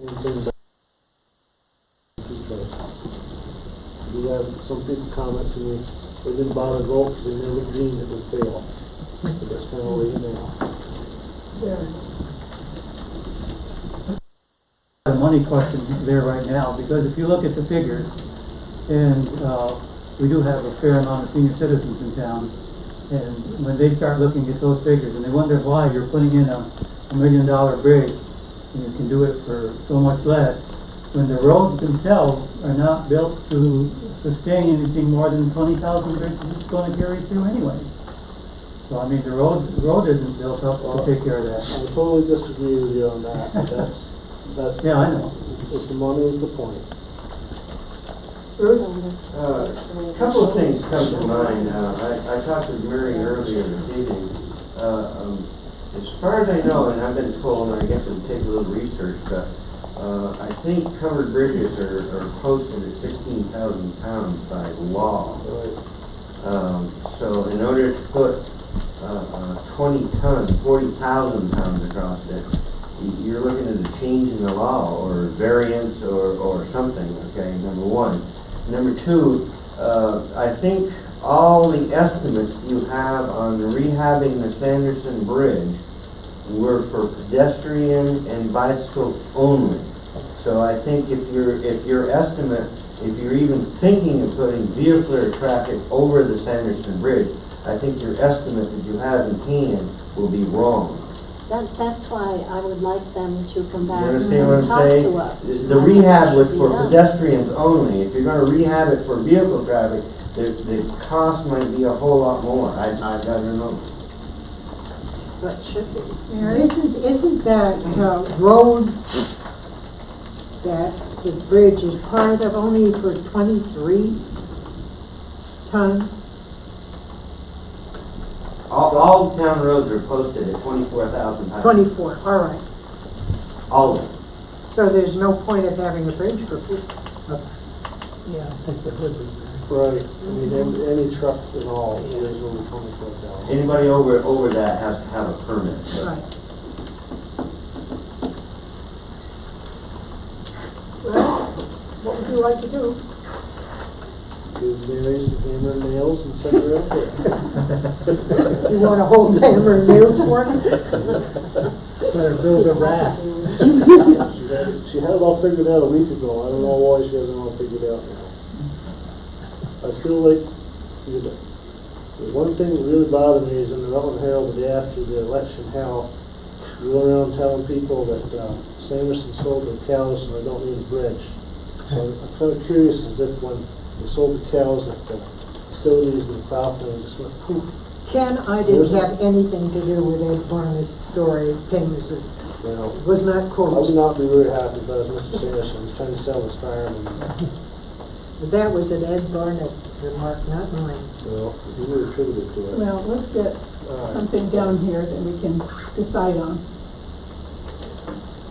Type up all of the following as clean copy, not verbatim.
We have some people comment to me, they didn't bother to vote because they never dreamed it would fail. But that's kind of where you're now. A money question there right now, because if you look at the figures, and we do have a fair amount of senior citizens in town, and when they start looking at those figures and they wonder why you're putting in a $1 million bridge and you can do it for so much less, when the roads themselves are not built to sustain anything more than 20,000 bridges it's going to carry through anyway. So I mean the road isn't built up to take care of that. I totally disagree with you on that. That's yeah, I know. If the money is the point. Bruce? A couple of things come to mind. I talked with Mary earlier this evening. As far as I know, and I've been told, and I guess it'll take a little research, but I think covered bridges are posted at 16,000 pounds by law. Right. So in order to put 20 tons, 40,000 pounds across it, you're looking at a change in the law or variance or something, okay, number one. Number two, I think all the estimates you have on rehabbing the Sanderson Bridge were for pedestrian and bicycle only. So I think if your estimate, if you're even thinking of putting vehicular traffic over the Sanderson Bridge, I think your estimate that you have in hand will be wrong. That's why I would like them to come back You and understand what I'm talk saying? to us. The rehab was for Yeah. pedestrians only. If you're going to rehab it for vehicle traffic, the cost might be a whole lot more. I don't know. But should be. Isn't that road that the bridge is part of only for 23 tons? All town roads are posted at 24,000 pounds. 24, all right. All of them. So there's no point of having a bridge for people. Yeah, I think that would be. Right. I mean, any truck and all is over 24,000. Anybody over that has to have a permit. Right. Well, what would you like to do? Give Mary some hammer and nails and send her out there. You want to hold hammer and nails for me? Better build a raft. She had it all figured out a week ago. I don't know why she hasn't all figured out now. I still like, the one thing that really bothered me is in the Rutland Herald the day after the election, how you go around telling people that Sanderson sold their cows and they don't need a bridge. So I'm kind of curious as if when they sold the cows at the facilities in the Southland, just went poof. Ken, I didn't have anything to do with Ed Barnes' story, things that was not I quoted. would not be very happy if I was Mr. Sanderson. He's trying to sell his farm. And, That was an Ed Barnett remark, not mine. well, he would attribute it to it. Well, let's get something down here that we can decide on.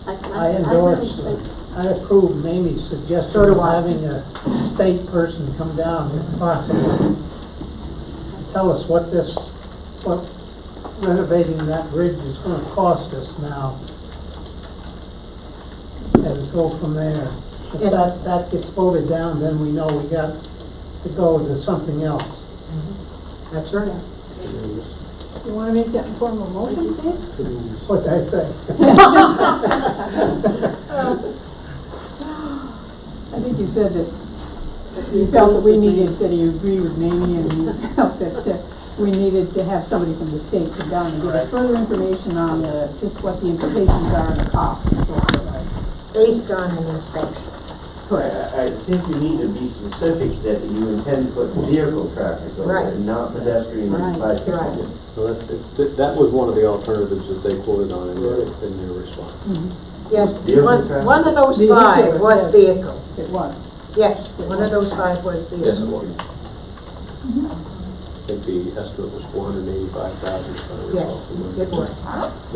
I endorse really it. I approve Mamie's suggestion So do of I. having a state person come down if possible. Tell us what renovating that bridge is going to cost us now. And go from there. If that gets voted down, then we know we got to go to something else. That's right. You want to make that in form of a motion, Dave? What did I say? I think you said that you felt that we needed, that you agree with Mamie, and you felt that we needed to have somebody from the state come down and give us further information on just what the implications are and the costs and so forth. Based on an inspection. I think you need to be specific that you intend to put vehicle traffic over Right. it, not pedestrian and bicycle. Right. So that was one of the alternatives that they quoted on in their response. Yes, Vehicle one traffic? of those Vehicle, five was yes. vehicle. It was. Yes, one of those five was vehicle. Yes, it was. I think the estimate was $485,000. if I recall Yes, correctly. it was.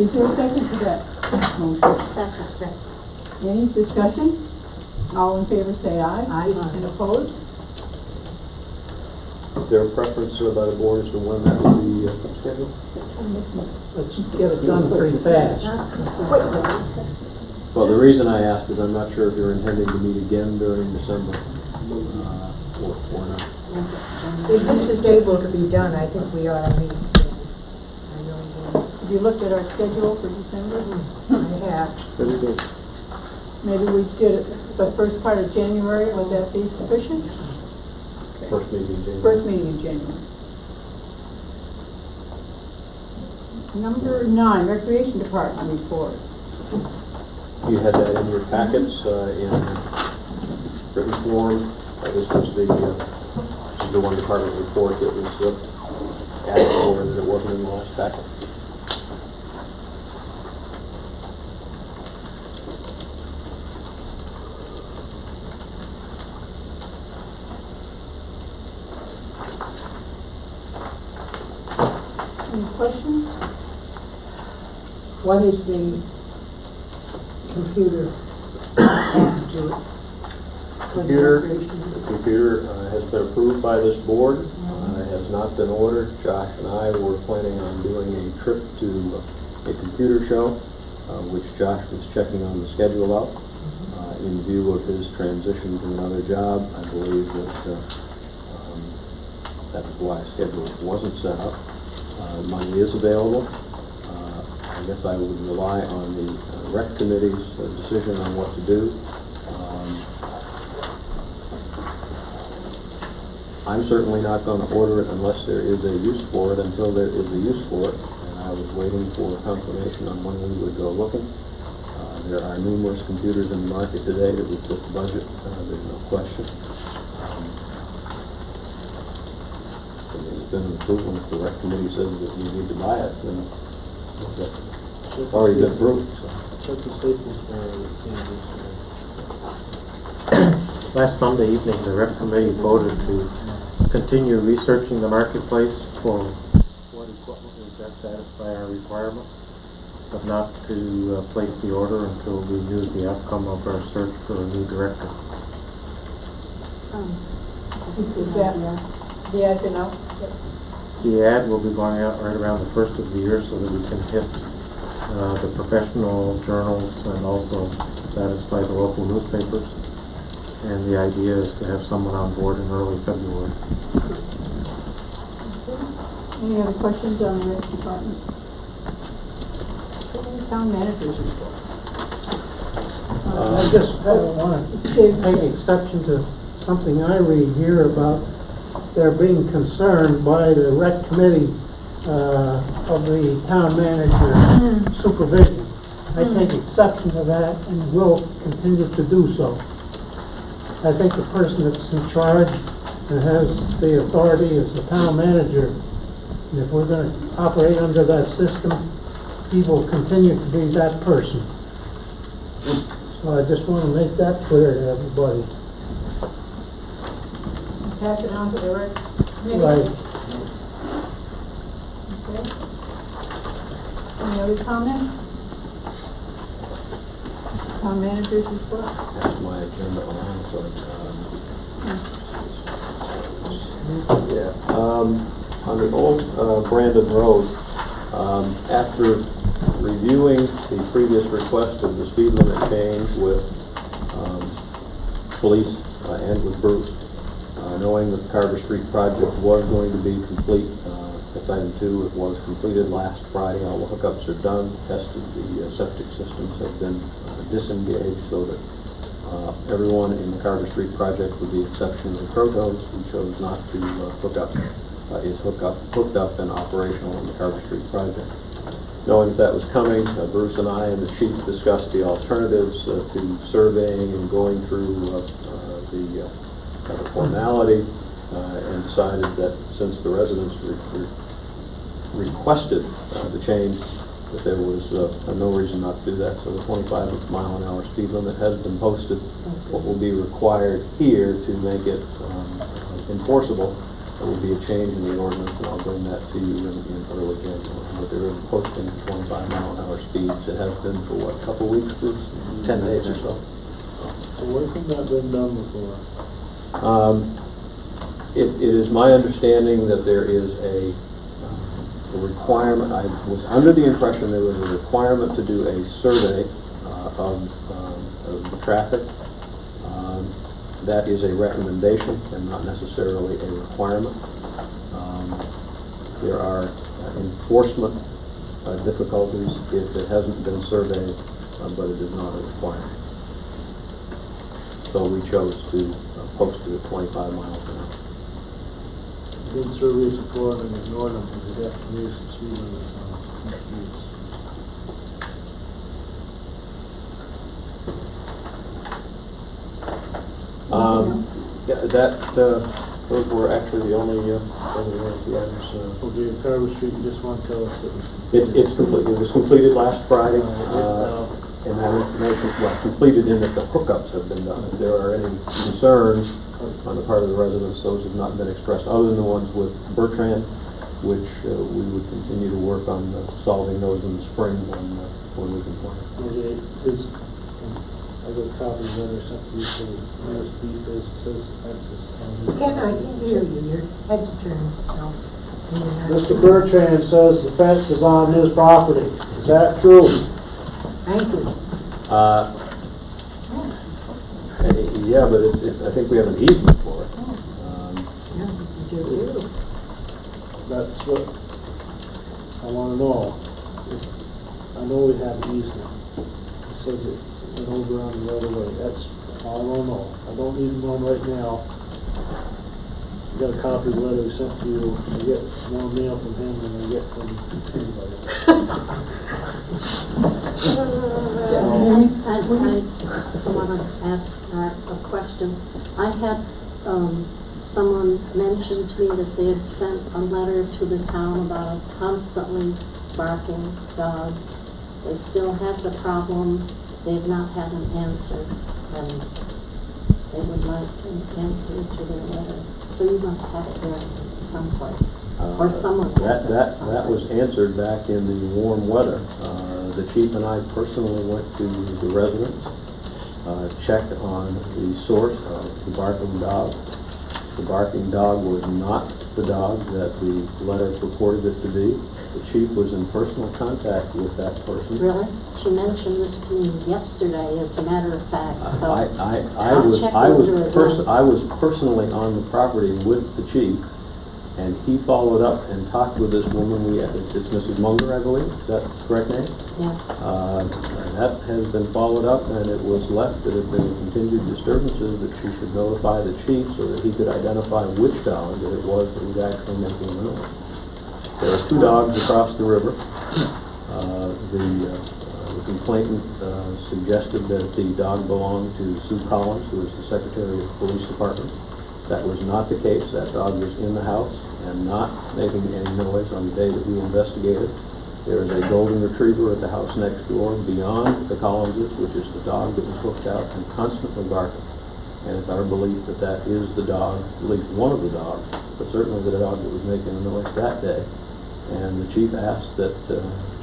Is there a second to that motion? Second. Any discussion? All in favor say aye. Aye. And opposed? Is there a preference by the board as to when that will be scheduled? Let's get it done pretty fast. Well, the reason I ask is I'm not sure if you're intending to meet again during December, or not. If this is able to be done, I think we ought to meet. I really Have you looked at our schedule for December? do. I have. Very good. Maybe we did it the first part of January, would that be sufficient? First meeting in January. First meeting in January. Number 9, Recreation Department report. You had that in your packets in written form. This was the one department report that was added for that it wasn't in the last packet. Any questions? What is the computer add to it? For the recreation? The computer has been approved by this board. It has not been ordered. Josh and I were planning on doing a trip to a computer show, which Josh was checking on the schedule of. In view of his transition to another job, I believe that that's why a schedule wasn't set up. Money is available. I guess I would rely on the rec committee's decision on what to do. I'm certainly not going to order it unless there is a use for it, until there is a use for it. And I was waiting for confirmation on when we would go looking. There are numerous computers in the market today that would fit the budget. There's no question. There's been an approval. If the rec committee says that we need to buy it, then it's already been approved. So. Check the Staples for Last Sunday evening, the rec committee voted to continue researching the marketplace for what equipment would best satisfy our requirement, but not to place the order until we knew the outcome of our search for a new director. Is that the ad been out? The ad will be going out right around the first of the year so that we can hit the professional journals and also satisfy the local newspapers. And the idea is to have someone on board in early February. Any other questions on the rec department? Town managers report. I just want to take exception to something I read here about there being concern by the rec committee of the town manager supervision. I take exception to that and will continue to do so. I think the person that's in charge and has the authority is the town manager. And if we're going to operate under that system, he will continue to be that person. So I just want to make that clear to everybody. Pass it on to the rec committee. Right. Okay. Any other comments? Town managers report. That's my agenda on, so. On the old Brandon Road, after reviewing the previous request of the speed limit change with police and with Bruce, knowing that the Carver Street project was going to be complete, as item 2, it was completed last Friday. All the hookups are done, tested, the septic systems have been disengaged so that everyone in the Carver Street project, with the exception of the Crotos, who chose not to hook up, is hooked up and operational in the Carver Street project. Knowing that was coming, Bruce and I and the chief discussed the alternatives to surveying and going through the formality, and decided that since the residents requested the change, that there was no reason not to do that. So the 25-mile-an-hour speed limit has been posted. What will be required here to make it enforceable will be a change in the ordinance, and I'll bring that to you in early January. But there is a posting of 25-mile-an-hour speeds. It has been for what, a couple weeks, Bruce? 10 days or so. So why couldn't that been done before? It is my understanding that there is a requirement. I was under the impression there was a requirement to do a survey of the traffic. That is a recommendation and not necessarily a requirement. There are enforcement difficulties if it hasn't been surveyed, but it is not a requirement. So we chose to post it at 25 miles an hour. Did surveys before and ignored them because they got to use some speed limits on streets. Those were actually the only items. Okay, Carver Street, you just want to tell us that It's complete. It was completed last Friday, and that information, well, completed in that the hookups have been done. If there are any concerns on the part of the residents, those have not been expressed, other than the ones with Bertrand, which we would continue to work on solving those in the spring when we can plan. Okay, I got a copy of letter sent to you for the nearest beef is, says access. I can hear you, your head's turned, so. Mr. Bertrand says the fence is on his property. Is that true? Thank you. Yeah, but I think we have an easement for it. Yeah, you do. That's what I want to know. I know we have an easement. It says it went over on the other way. That's all I want to know. I don't need one right now. I got a copy of the letter we sent to you. I get more mail from him than I get from anybody. I want to ask a question. I had someone mention to me that they had sent a letter to the town about a constantly barking dog. They still have the problem. They've not had an answer, and they would like an answer to their letter. So you must have it there someplace, or someone. That was answered back in the warm weather. The chief and I personally went to the residents, checked on the source of the barking dog. The barking dog was not the dog that the letter purported it to be. The chief was in personal contact with that person. Really? She mentioned this to me yesterday, as a matter of fact, so I was personally on the property with the chief, and he followed up and talked with this woman. It's Mrs. Munger, I believe. Is that the correct name? Yes. That has been followed up, and it was left that if there were continued disturbances, that she should notify the chief so that he could identify which dog that it was that was actually making the noise. There are two dogs across the river. The complainant suggested that the dog belonged to Sue Collins, who is the Secretary of the Police Department. That was not the case. That dog was in the house and not making any noise on the day that we investigated. There is a golden retriever at the house next door beyond the Collinses, which is the dog that was hooked out and constantly barking. And it's our belief that that is the dog, at least one of the dogs, but certainly the dog that was making the noise that day. And the chief asked that,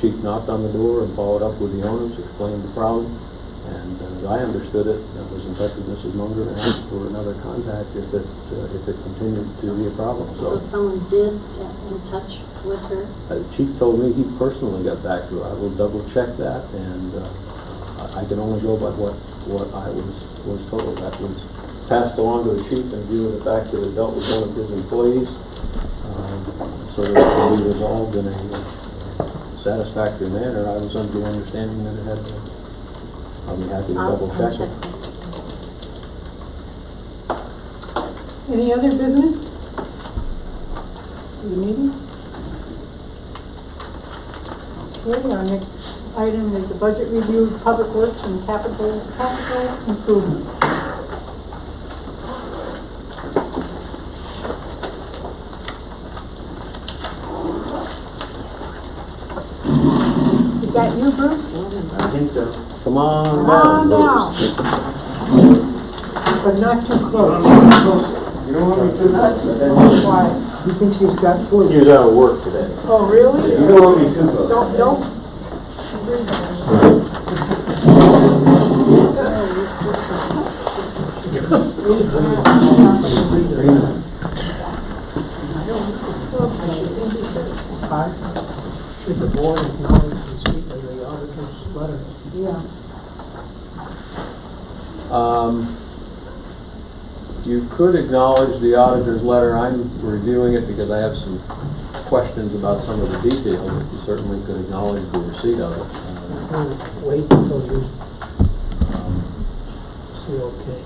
chief knocked on the door and followed up with the owners, explained the problem, and as I understood it, I was in touch with Mrs. Munger and asked for another contact if it continued to be a problem. So someone did get in touch with her? The chief told me he personally got back to her. I will double check that, and I can only go by what I was told. That was passed along to the chief in view of the fact that it dealt with one of his employees, so that it could be resolved in a satisfactory manner. I was under the understanding that it had been. I'll be happy to double check it. Any other business for the meeting? Okay, our next item is the budget review, public works and capital improvements. Is that you, Bruce? I think so. Come on Calm down, down. Bruce. But not too close. You don't want me to? Why? He thinks he's got flu. He was out of work today. Oh, really? You don't want me too close. Don't. Should the board acknowledge receipt of the auditor's letter? Yeah. You could acknowledge the auditor's letter. I'm reviewing it because I have some questions about some of the details. You certainly could acknowledge the receipt of it. Wait until you see okay.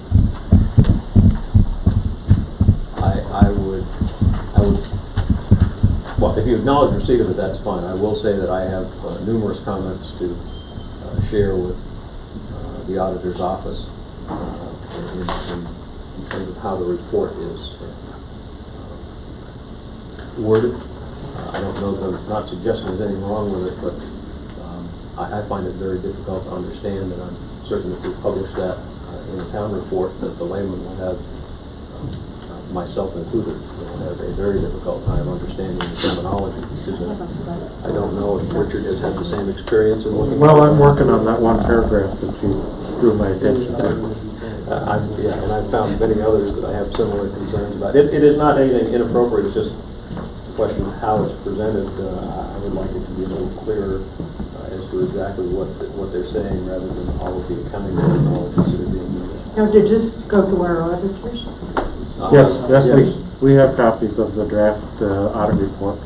I would, well, if you acknowledge receipt of it, that's fine. I will say that I have numerous comments to share with the auditor's office in terms of how the report is worded. I don't know that I'm not suggesting there's anything wrong with it, but I find it very difficult to understand, and I'm certain if we publish that in a town report, that the layman will have, myself included, will have a very difficult time understanding the terminology. I don't know if Richard has had the same experience in looking. Well, I'm working on that one paragraph that you drew my attention to. Yeah, and I've found many others that I have similar concerns about. It is not anything inappropriate, it's just a question of how it's presented. I would like it to be a little clearer as to exactly what they're saying, rather than all of the accounting terminology that are being used. Now, did this go to our auditors? Yes, we have copies of the draft audit report.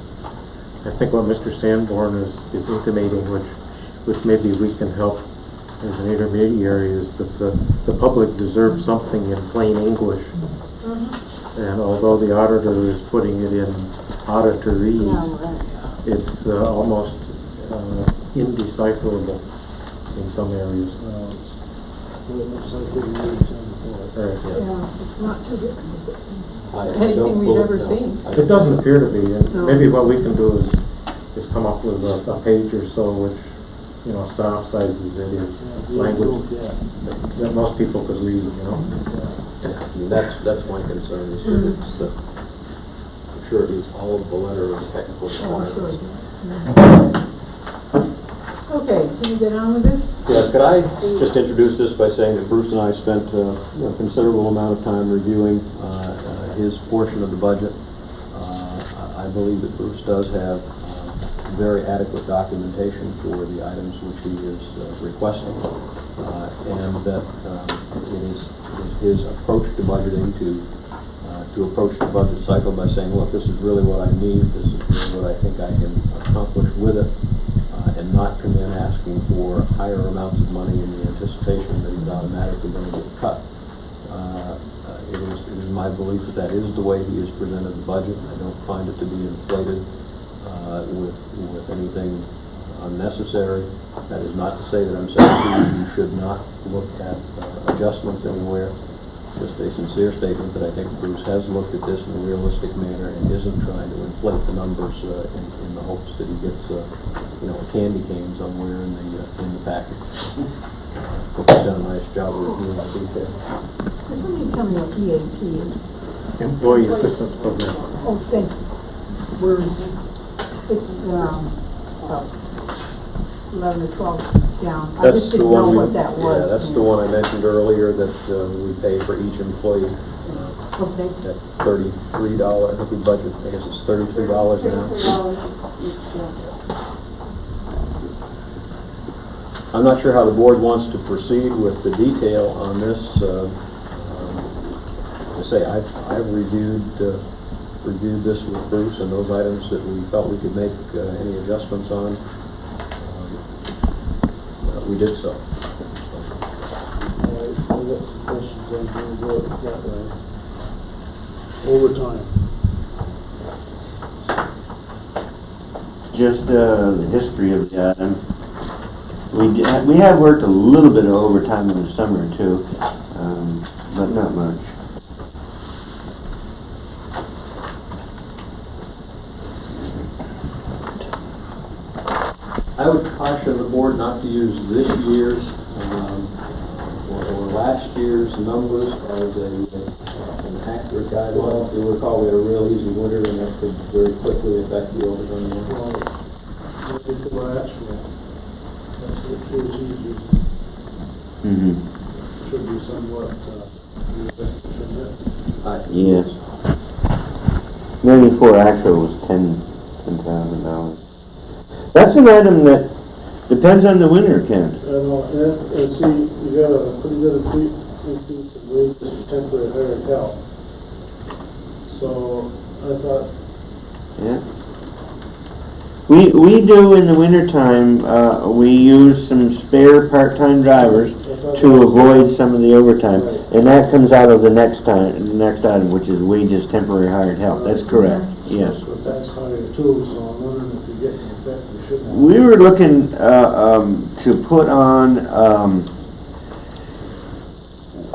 I think what Mr. Sanborn is intimating, which maybe we can help as an intermediary, is that the public deserves something in plain English. And although the auditor is putting it in auditorese, it's almost indecipherable in some areas. It's not too different. I Anything don't we've bullet ever no. seen. It doesn't appear to be, and No. maybe what we can do is come up with a page or so which, synopsizes it in language that most people could read, I mean, that's my concern, is that it's, I'm sure it meets all of the letter and technical requirements. Okay, can we get on with this? Yeah, could I just introduce this by saying that Bruce and I spent a considerable amount of time reviewing his portion of the budget. I believe that Bruce does have very adequate documentation for the items which he is requesting, and that it is his approach to budgeting to approach the budget cycle by saying, look, this is really what I need, this is really what I think I can accomplish with it, and not come in asking for higher amounts of money in the anticipation that he's automatically going to get cut. It is my belief that is the way he has presented the budget. I don't find it to be inflated with anything unnecessary. That is not to say that I'm saying to you should not look at adjustments anywhere. Just a sincere statement that I think Bruce has looked at this in a realistic manner and isn't trying to inflate the numbers in the hopes that he gets a candy cane somewhere in the package. Hope he's done a nice job of reviewing the detail. Can somebody tell me what EAP is? Employee Assistance Program. Oh, thank you. Where is it? It's, 11 or 12 down. I just didn't know what that was. Yeah, that's the one I mentioned earlier that we pay for each employee. Okay. At $33, I think we budget, I guess it's $33 an hour. I'm not sure how the board wants to proceed with the detail on this. I say I've reviewed this with Bruce, and those items that we felt we could make any adjustments on, we did so. All right, I've got some questions on here, go that way. Overtime. Just the history of the item. We have worked a little bit of overtime in the summer too, but not much. I would caution the board not to use this year's or last year's numbers as an accurate guideline. You'll recall we had a real easy winter, and that could very quickly affect the overtime number. Look at the last one. That's what feels easy. Should be somewhat, Yes. 94 actual was $10,000. That's an item that depends on the winter, Ken. and see, you got a pretty good increase in wages for temporary hired help. So I thought, Yeah. We do in the wintertime, we use some spare part-time drivers to avoid some of the overtime. And that comes out of the next item, which is wages temporary hired help. That's correct, yes. but that's higher too, so I'm wondering if you're getting the effect we should have. We were looking to put on,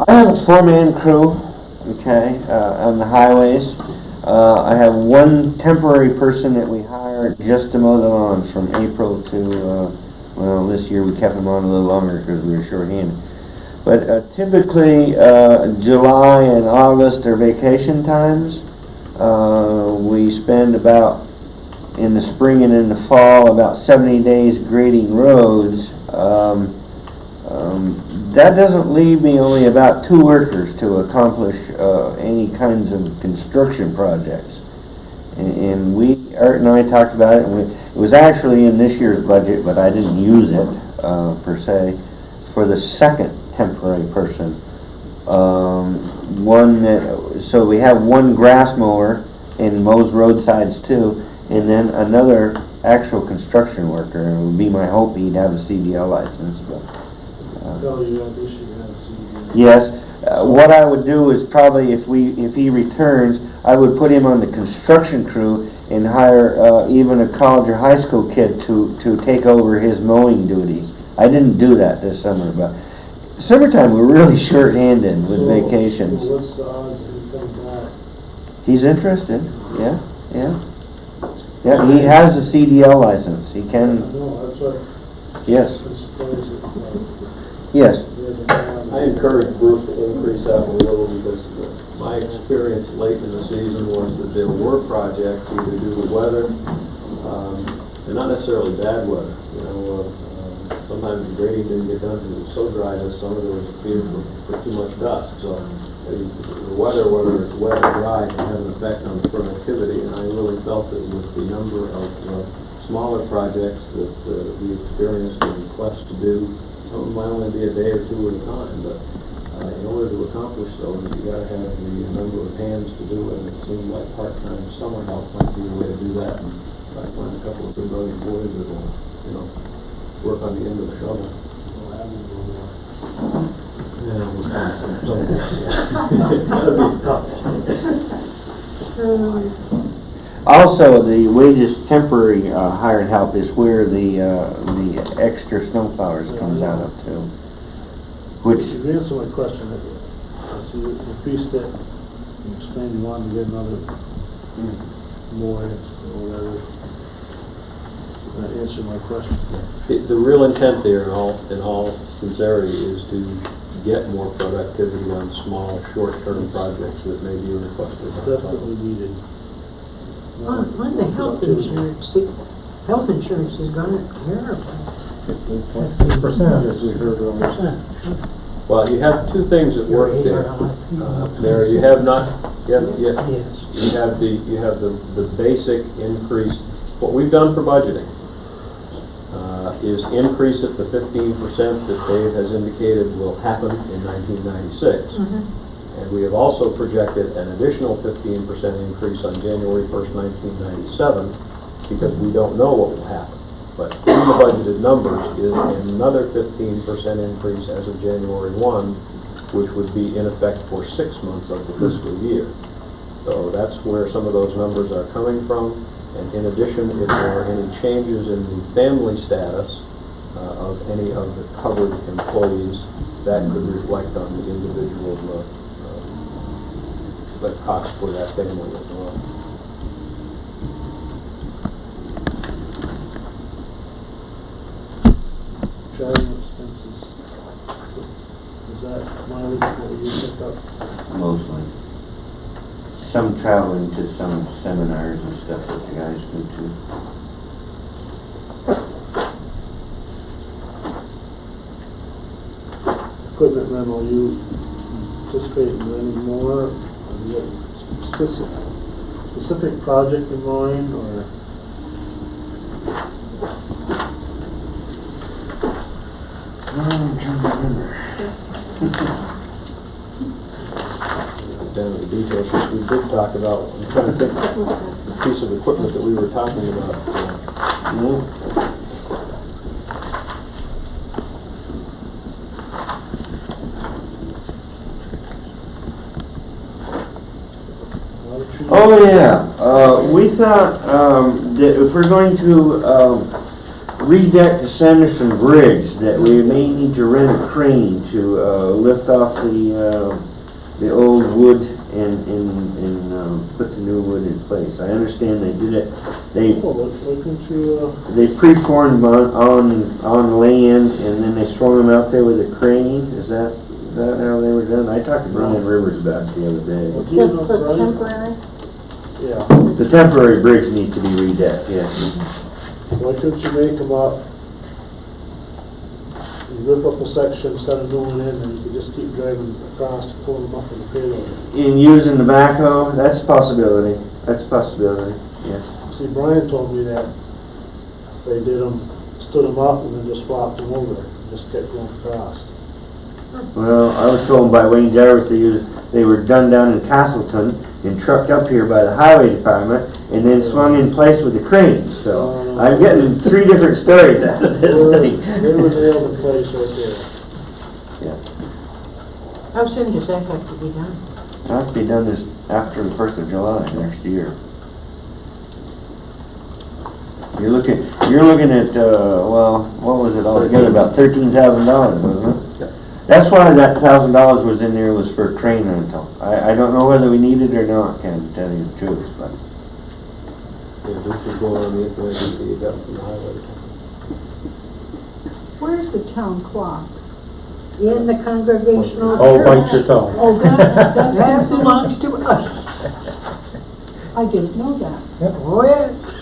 I have a four-man crew, okay, on the highways. I have one temporary person that we hired just to mow the lawns from April to, well, this year we kept him on a little longer because we were short-handed. But typically, July and August are vacation times. We spend about, in the spring and in the fall, about 70 days grading roads. That doesn't leave me only about 2 workers to accomplish any kinds of construction projects. And Art and I talked about it, and it was actually in this year's budget, but I didn't use it per se, for the second temporary person. So we have one grass mower and mows roadsides too, and then another actual construction worker. And it would be my hope he'd have a CDL license. But, No, you have this year, have CDL. yes, what I would do is probably if he returns, I would put him on the construction crew and hire even a college or high school kid to take over his mowing duties. I didn't do that this summer, but summertime we're really short-handed with vacations. So what's the odds of him coming back? He's interested, yeah. Yeah, he has a CDL license. He can, No, that's what yes, I'm surprised that, yes. he hasn't gone. I encourage Bruce to increase that a little because my experience late in the season was that there were projects either due to weather, and not necessarily bad weather. Sometimes the grading didn't get done because it was so dry this summer there was a fear for too much dust. So the weather, whether it's wet or dry, can have an effect on the productivity. And I really felt that with the number of smaller projects that we experienced and requests to do, some might only be a day or two at a time, but in order to accomplish those, you got to have the number of hands to do it. And it seemed like part-time summer help might be the way to do that. And I find a couple of good running boys that will, work on the end of the shovel. It's gotta be tough. Also, the wages temporary hired help is where the extra snowplowers comes out of too. Which, You answered my question. I see you increased it, you explained you wanted to get another more or whatever. That answered my question. The real intent there, in all sincerity, is to get more productivity on small, short-term projects that may be requested. Definitely needed. On the health insurance, see, health insurance has gone up terribly. 15%, as we heard earlier. Well, you have two things at work there. There, you have the basic increase. What we've done for budgeting is increase it to 15% that Dave has indicated will happen in 1996. And we have also projected an additional 15% increase on January 1st, 1997, because we don't know what will happen. But in the budgeted numbers is another 15% increase as of January 1, which would be in effect for 6 months of the fiscal year. So that's where some of those numbers are coming from. And in addition, if there are any changes in the family status of any of the covered employees, that could reflect on the individual the cost for that family as well. Travel expenses, is that mileage that you pick up? mostly. Some traveling to some seminars and stuff that the guys go to. Equipment rental, you anticipate any more? Have you got specific project in mind, or? I'm trying to remember. get down to the details, we did talk about, I'm trying to think, the piece of equipment that we were talking about. Oh, yeah, we thought, that if we're going to, redeck the Sanderson Bridge, that we may need to rent a crane to, lift off the old wood and put the new wood in place. I understand they did it, Why couldn't you, they preformed them on land, and then they swung them out there with a crane. Is that how they were done? I talked to Brian Rivers about it the other day. Is this the temporary? yeah, The temporary bridge needs to be redecked, yes. why couldn't you make them up? You rip up a section instead of doing it, and you could just keep driving across to pull them up with the payload. In using the backhoe, that's a possibility. That's a possibility, yes. See, Brian told me that they did them, stood them up and then just flopped them over, just kept going across. Well, I was told by Wayne Jarvis they were done down in Castleton and trucked up here by the highway department and then swung in place with a crane. So I'm getting 3 different stories out of this thing. They were nailed in place right there. How soon does that have to be done? It'll have to be done this after the 1st of July next year. You're looking at well, what was it altogether? About $13,000, wasn't it? Yeah. That's why that $1,000 was in there, was for crane rental. I don't know whether we need it or not, Ken, to tell you the truth, but. Yeah, this is going on the information that you got from the highway. Where's the town clock? In the congregational Oh, church. bite your tongue. Oh, That that's belongs to us. I didn't know that. Oh, yes.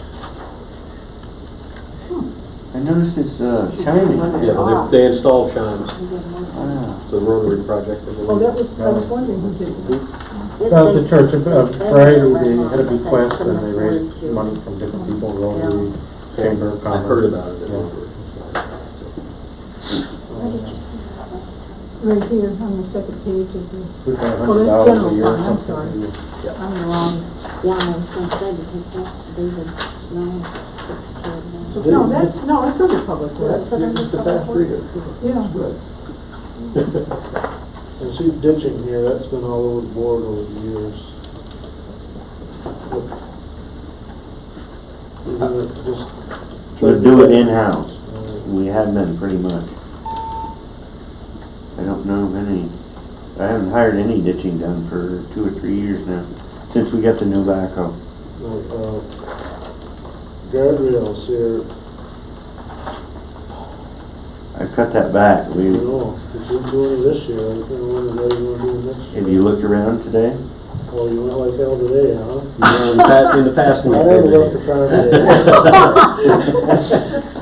I noticed it's chiming. Yeah, they installed chimes, Ah. the rotary project. Oh, I was wondering who did that. That was the church of Friday, they had a bequest and they raised money from different people, Rotary, Chamber of Commerce. I heard about it. Yeah. Right here on the second page of the, We pay oh, that's $100 a general year or fund, I'm something. sorry. I'm wrong. Yeah, I was gonna say, because that's David Snow. takes care of that. No, it's under public works. Is it under public works? Yeah. And see, ditching here, that's been all over the board over the years. We're gonna just We'll do it in-house. We have been pretty much. I don't know of any, I haven't hired any ditching done for 2 or 3 years now, since we got the new backhoe. Guardrails here, I cut that back. you know, if you didn't do any this year, I don't know what you want to do next year. Have you looked around today? Oh, you went like hell today, huh? In the past week. I haven't left the farm today.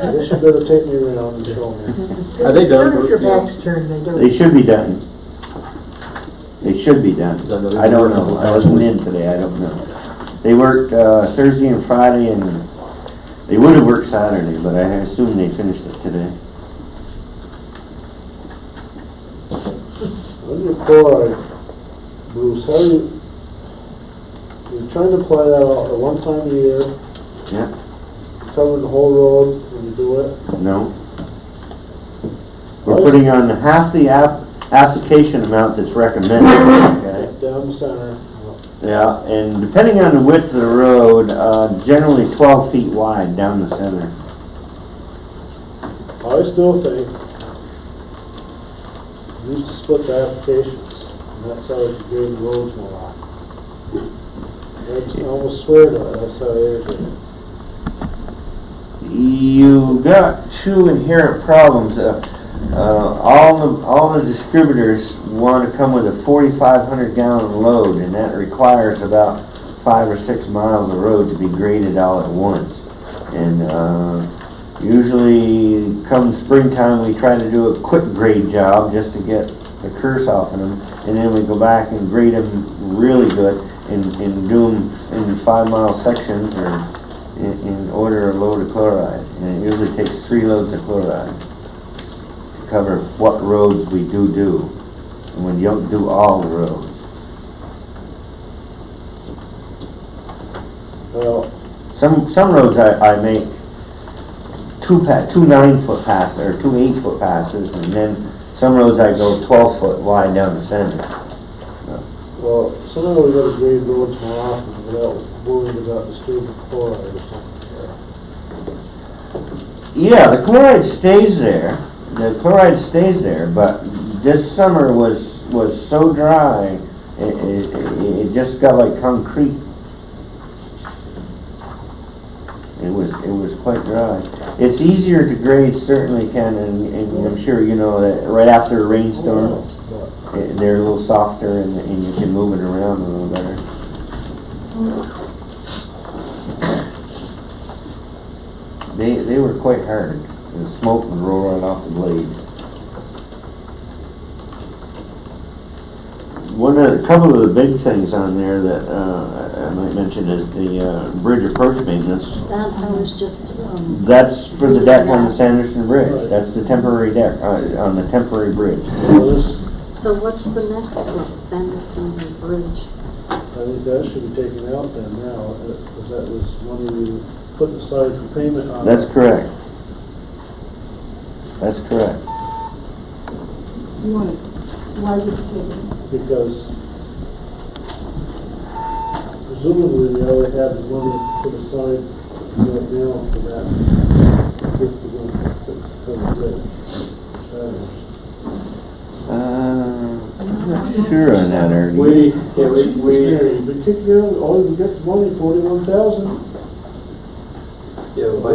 I guess you better take me around and show me. Are they done? As soon as your back's turned, they do. They should be done. They should be done. I don't know. I wasn't in today. I don't know. They worked Thursday and Friday, and they would have worked Saturday, but I assume they finished it today. On your chloride, Bruce, how you're trying to apply that out at one time a year, Yeah? covering the whole road when you do it? No? We're putting on half the application amount that's recommended, okay? Down the center. Yeah, and depending on the width of the road, generally 12 feet wide down the center. I still think you used to split the applications, and that's how you grade the roads more. I almost swear to it, that's how they did it. You got 2 inherent problems. All the distributors want to come with a 4,500 gallon load, and that requires about 5 or 6 miles of road to be graded all at once. And usually come springtime we try to do a quick grade job just to get the curse off of them, and then we go back and grade them really good and do them in 5-mile sections or in order a load of chloride. And it usually takes 3 loads of chloride to cover what roads we do, and when you don't do all the roads. Well, Some roads I make two 9-foot passes, or 2 8-foot passes, and then some roads I go 12-foot wide down the center. well, somehow we gotta grade roads more often without worrying about disturbing chloride or something. Yeah, the chloride stays there. The chloride stays there, but this summer was so dry, it just got like concrete. It was quite dry. It's easier to grade, certainly, Ken, and I'm sure you know that right after a rainstorm, they're a little softer and you can move it around a little better. They were quite hard. The smoke would roll right off the blade. A couple of the big things on there that I might mention is the bridge approach maintenance. That I was just, That's for the deck on the Sanderson Bridge. That's the temporary deck on the temporary bridge. Well, this, so what's the next one, Sanderson Bridge? I think that should be taken out then now, because that was money we put aside for payment on. That's correct. That's correct. You want it, why would you take it? Because presumably we already have the money put aside right now for that. I'm not sure on that, Ernie. We kicked around, all we get the money, 41,000.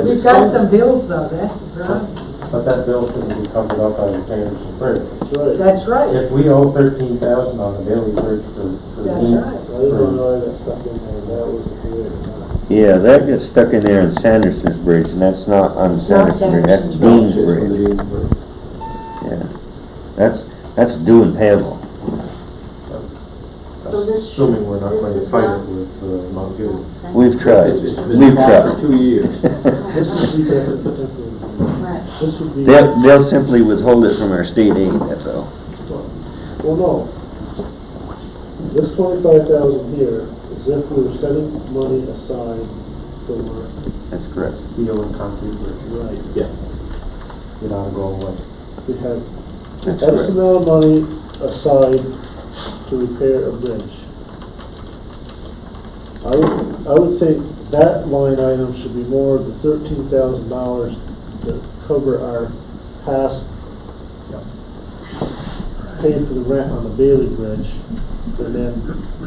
We've got some bills though, that's the problem. But that bill shouldn't be covered up by the Sanderson Bridge. That's right. That's right. If we owe $13,000 on the Bailey Bridge for That's Dean, right. I didn't know that stuck in there, that was the way. Yeah, that gets stuck in there on Sanderson's Bridge, and that's not on It's not Sanderson Bridge, that's Sanderson's Dean's Bridge. Yeah, that's due and payable. So this assuming we're not this going to is fight not- it with Mount Gilead. We've tried. It's been We've passed tried. for 2 years. This would be temporary. Right. This would be. They'll simply withhold it from our state aid, that's all. Well, no. This 25,000 here is if we were setting money aside for, That's correct. Steel and concrete bridge. right, Yeah. Get out of going away. we have That's X correct. amount of money aside to repair a bridge. I would think that line item should be more than $13,000 to cover our past paying for the rent on the Bailey Bridge, and then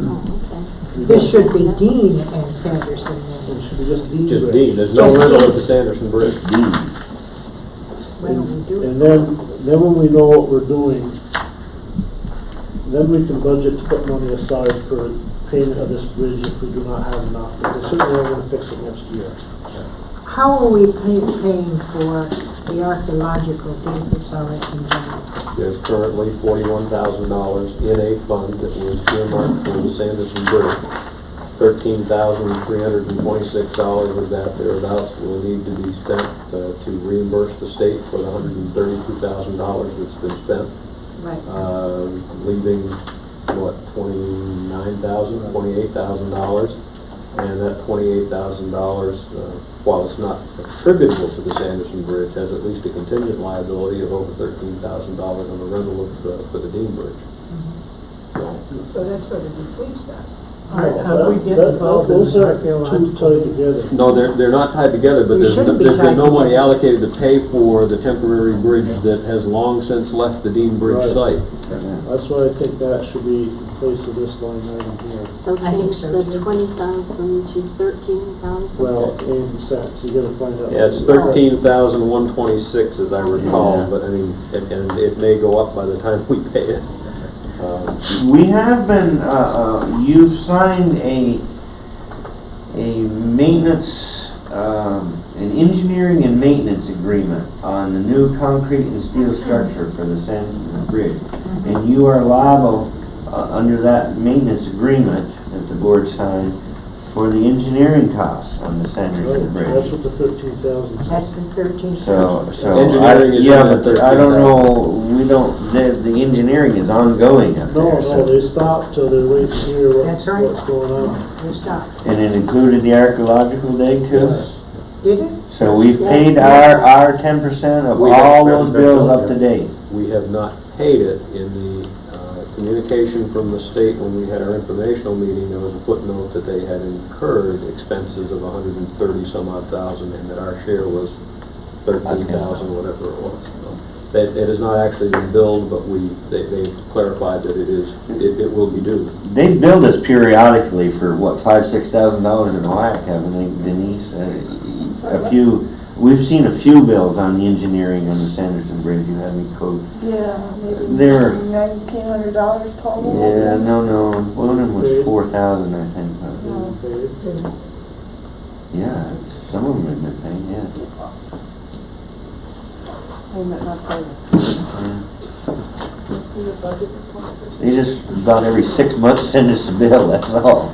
Oh, okay. This should be Dean and Sanderson then. it should be just Dean Just Bridge. Dean, there's no Just rental Dean. at the Sanderson Bridge. Why don't we do it? And then when we know what we're doing, then we can budget to put money aside for payment of this bridge if we do not have enough, because I certainly are gonna fix it next year. How are we paying for the archaeological dig that's already been done? There's currently $41,000 in a fund that was earmarked for the Sanderson Bridge. $13,326 of that thereabouts will need to be spent to reimburse the state for the $132,000 that's been spent, Right. leaving, what, $29,000, $28,000. And that $28,000, while it's not attributable to the Sanderson Bridge, has at least a contingent liability of over $13,000 on the rental for the Dean Bridge. So that sort of depletes that. How we get involved in Those are archaeological? too tied together. No, they're not tied together, but They there's shouldn't be been tied no money together. allocated to pay for the temporary bridge that has long since left the Dean Bridge Right. site. That's why I think that should be in place of this line item here. So I think change so, the too. 20,000 to 13,000? Well, 80 cents, you gotta find out. Yeah, it's 13,126 as I recall, Yeah. but I mean, and it may go up by the time we pay it. We have been, you've signed a maintenance, an engineering and maintenance agreement on the new concrete and steel structure for the Sanderson Bridge. And you are liable, under that maintenance agreement that the board signed, for the engineering costs on the Sanderson That's Bridge. what the 13,000. That's the 13. So. Engineering is Yeah, in that but I don't 13,000. know, we don't, the engineering is ongoing up No, there, no, so. they stopped till they're waiting to hear That's right. what's going on. You stop. And it included the archaeological dig too? Did it? So we've paid our 10% of We have all those bills up to date. We have not paid it. In the communication from the state when we had our informational meeting, there was a footnote that they had incurred expenses of 130 some odd thousand and that our share was 13,000, whatever it was. That it has not actually been billed, but they've clarified that it will be due. They billed us periodically for what, $5,000-6,000 in whack, haven't they, Denise? We've seen a few bills on the engineering on the Sanderson Bridge. You had me code. Yeah, maybe They're- $1,900 total. Yeah, no. One of them was 4,000, I think. Yeah, some of them have been paying, yeah. Payment not paid. Yeah. Let's see the budget report. They just about every 6 months send us a bill, that's all.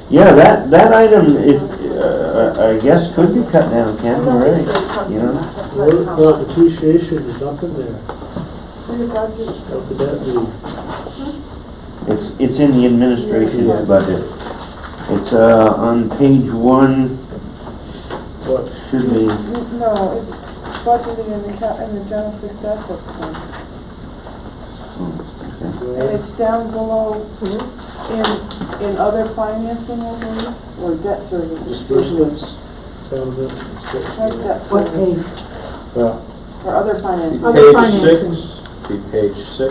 Yeah, that item, if, I guess could be cut down, Ken, already, you know? What about depreciation, there's nothing there. See the budget. How could that be? It's in the administration budget. It's, on page 1, What? should be, No, it's budgeted in the general fixed assets fund. And it's down below in other financing, I believe, or debt services. Disbursements, settlement, Like debt What service, page? or other financing. Other Page financing. 6, be page 6.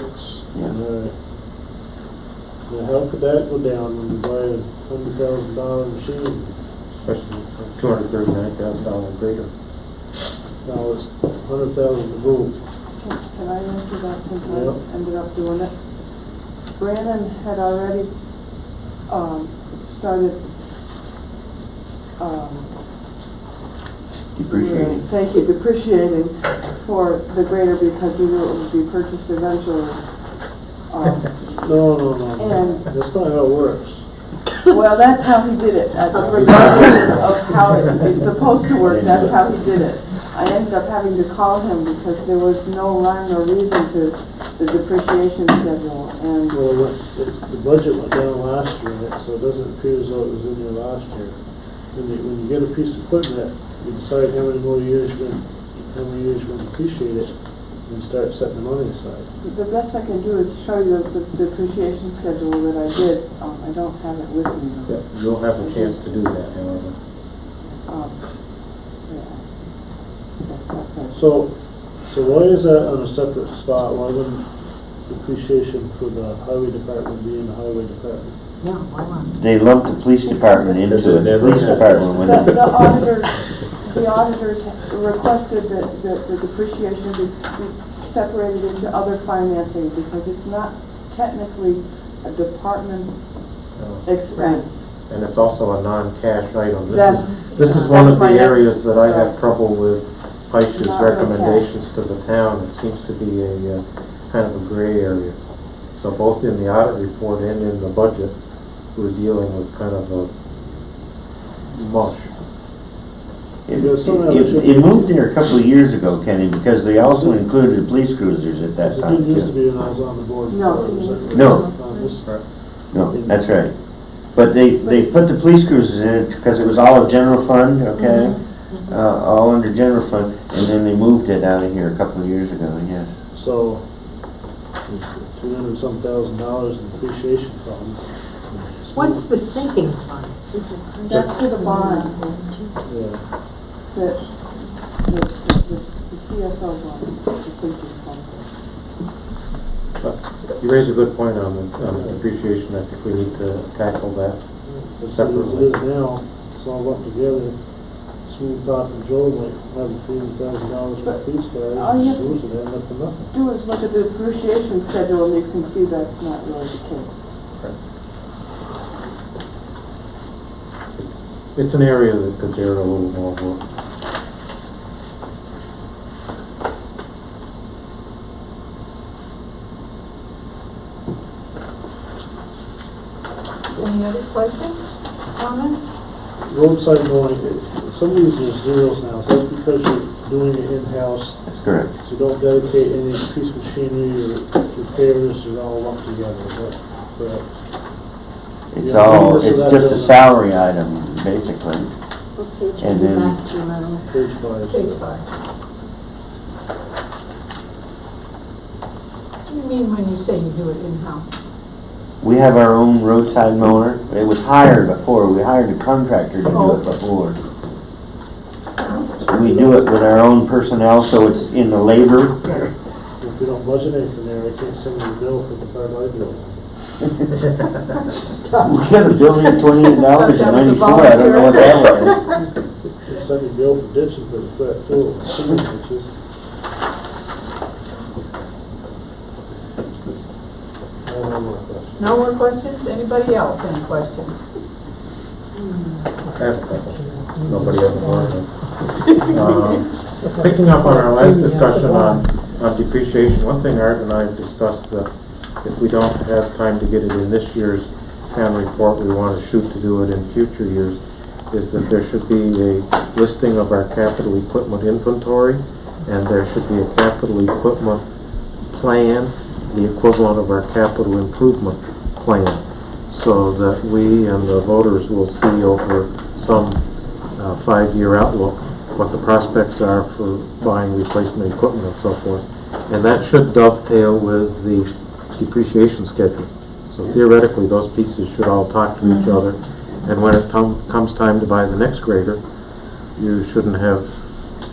Alright. Now, how could that go down when you buy a $100,000 machine? Especially $239,000 greater. Now it's 100,000 to move. Can I answer that since Yeah. I ended up doing it? Brandon had already, started, depreciating. thank you, depreciating for the grader because he knew it would be purchased eventually. No. And- That's not how it works. Well, that's how he did it, regardless of how it's supposed to work, that's how he did it. I ended up having to call him because there was no rhyme or reason to the depreciation schedule, and Well, the budget went down last year, so it doesn't appear as though it was in there last year. When you get a piece of equipment, you decide how many years you're going to depreciate it, and start setting the money aside. the best I can do is show you the depreciation schedule that I did. I don't have it with me Yeah, though. you'll have a chance to do that, however. Yeah. That's not bad. So why is that on a separate spot? Why wouldn't depreciation for the highway department be in the highway department? No, why not? They lumped the police department into it. The police department went in. The auditors requested that the depreciation be separated into other financing because it's not technically a department expense. And it's also a non-cash item. That's- This is one of that's my the next- areas that I have trouble with Peisch's Not real recommendations to the town. It seems to be a kind of a gray area. So both in the audit report and in the budget, we're dealing with kind of a mush. It moved there a couple of years ago, Kenny, because they also included police cruisers at that It time, didn't used to too. be when I was on the board. No, before, was it? No. This- No, that's right. But they put the police cruisers in it because it was all a general fund, okay? All under general fund, and then they moved it out of here a couple of years ago, yes. So, $300-some thousand in depreciation fund. What's the sinking fund? That's for the bond, Yeah. the CSO bond, the sinking fund. But you raise a good point on the depreciation. I think we need to tackle that As it is now, it's all lumped together. Smooth talking Joe might have $300,000 for police cars, all you have and lose it, end up for nothing. Do is look at the depreciation schedule and you can see that's not really the case. It's an area that could bear a little more work. Any other questions, comments? Roadside mowing, some of these are zeros now, so that's because you're doing it in-house. That's correct. So you don't dedicate any piece of machinery or repairs, you're all lumped together, is that correct? It's Yeah, all, this is it's that just a building. salary item, basically. What page are And you then- back to now? Page 5. Page 5. What do you mean when you say you do it in-house? We have our own roadside mower. It was hired before. We hired a contractor to do it before. So we do it with our own personnel, so it's in the labor. If you don't budget anything there, I can't send you a bill for the part I do. We got a bill in $28.94. I don't know what that was. Send you a bill for ditching for the flat tool. No more questions. No more questions? Anybody else, any questions? I have a couple. Nobody has one. Picking up on our last discussion on depreciation, one thing Art and I have discussed that if we don't have time to get it in this year's town report, we want to shoot to do it in future years, is that there should be a listing of our capital equipment inventory, and there should be a capital equipment plan, the equivalent of our capital improvement plan, so that we and the voters will see over some 5-year outlook what the prospects are for buying replacement equipment and so forth. And that should dovetail with the depreciation schedule. So theoretically, those pieces should all talk to each other. And when it comes time to buy the next grader, you shouldn't have,